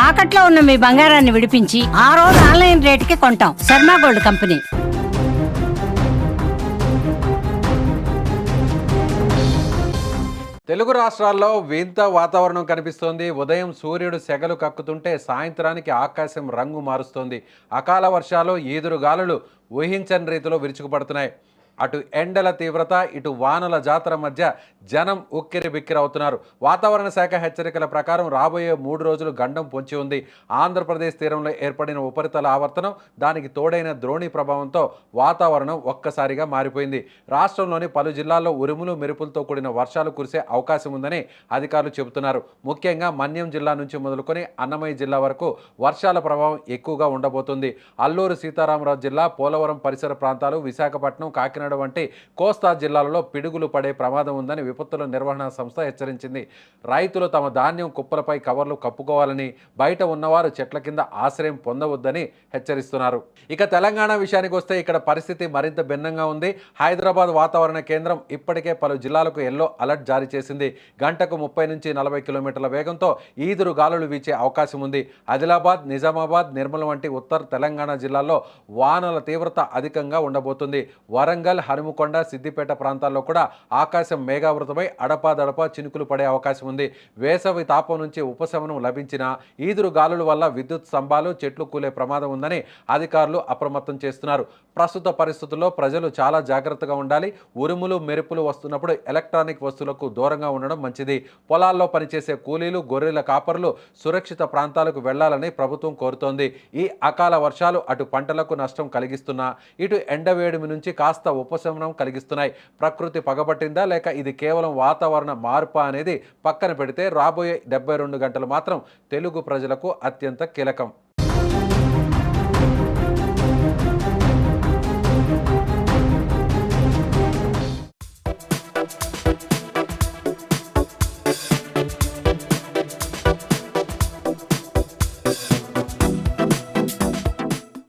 తాకట్లో ఉన్న మీ బంగారాన్ని విడిపించి ఆ రోజు ఆన్లైన్ రేటుకి కొంటాం. Sharma gold company. తెలుగు రాష్ట్రాల్లో వింత వాతావరణం కనిపిస్తోంది. ఉదయం సూర్యుడు సెగలు కక్కుతుంటే సాయంత్రానికి ఆకాశం రంగు మారుస్తోంది. అకాల వర్షాలు, ఈదురుగాలులు ఊహించని రీతిలో విరుచుకుపడుతున్నాయి. అటు ఎండల తీవ్రత, ఇటు వానల జాతర మధ్య జనం ఉక్కిరి బిక్కిరి అవుతున్నారు. వాతావరణ శాఖ హెచ్చరికల ప్రకారం రాబోయే 3 రోజులు గండం పొంచి ఉంది. ఆంధ్రప్రదేశ్ తీరంలో ఏర్పడిన ఉపరితల ఆవర్తనం, దానికి తోడైన ద్రోణి ప్రభావంతో వాతావరణం ఒక్కసారిగా మారిపోయింది. రాష్ట్రంలోని పలు జిల్లాల్లో ఉరుములు మెరుపులతో కూడిన వర్షాలు కురిసే అవకాశం ఉందని అధికారులు చెబుతున్నారు. ముఖ్యంగా మన్యం జిల్లా నుంచి మొదలుకొని అన్నమయ్య జిల్లా వరకు వర్షాల ప్రభావం ఎక్కువగా ఉండబోతుంది. అల్లూరు సీతారామరాజు జిల్లా, పోలవరం పరిసర ప్రాంతాలు, విశాఖపట్నం, కాకినాడ వంటి కోస్తా జిల్లాలలో పిడుగులు పడే ప్రమాదం ఉందని విపత్తుల నిర్వహణ సంస్థ హెచ్చరించింది. రైతులు తమ ధాన్యం కుప్పలపై కవర్లు కప్పుకోవాలని, బయట ఉన్నవారు చెట్ల కింద ఆశ్రయం పొందవద్దని హెచ్చరిస్తున్నారు. ఇక తెలంగాణ విషయానికి వస్తే ఇక్కడ పరిస్థితి మరింత భిన్నంగా ఉంది. హైదరాబాద్ వాతావరణ కేంద్రం ఇప్పటికే పలు జిల్లాలకు ఎల్లో అలర్ట్ జారీ చేసింది. గంటకు 30 నుంచి 40 కిలోమీటర్ల వేగంతో ఈదురు గాలులు వీచే అవకాశం ఉంది. ఆదిలాబాద్, నిజామాబాద్, నిర్మల్ వంటి ఉత్తర తెలంగాణ జిల్లాల్లో వానల తీవ్రత అధికంగా ఉండబోతుంది. వరంగల్, హనుమకొండ, సిద్దిపేట ప్రాంతాల్లో కూడా ఆకాశం మేఘావృతమై అడపాదడపా చినుకులు పడే అవకాశం ఉంది. వేసవి తాపం నుంచి ఉపశమనం లభించినా ఈదురు గాలుల వల్ల విద్యుత్ స్తంభాలు, చెట్లు కూలే ప్రమాదం ఉందని అధికారులు అప్రమత్తం చేస్తున్నారు. ప్రస్తుత పరిస్థితుల్లో ప్రజలు చాలా జాగ్రత్తగా ఉండాలి. ఉరుములు మెరుపులు వస్తున్నప్పుడు ఎలక్ట్రానిక్ వస్తువులకు దూరంగా ఉండడం మంచిది. పొలాల్లో పనిచేసే కూలీలు, గొర్రెల కాపరులు సురక్షిత ప్రాంతాలకు వెళ్లాలని ప్రభుత్వం కోరుతోంది. ఈ అకాల వర్షాలు అటు పంటలకు నష్టం కలిగిస్తున్నా, ఇటు ఎండవేడిమి నుంచి కాస్త ఉపశమనం కలిగిస్తున్నాయి. ప్రకృతి పగబట్టిందా లేక ఇది కేవలం వాతావరణ మార్పా అనేది పక్కన పెడితే రాబోయే 72 గంటలు మాత్రం తెలుగు ప్రజలకు అత్యంత కీలకం.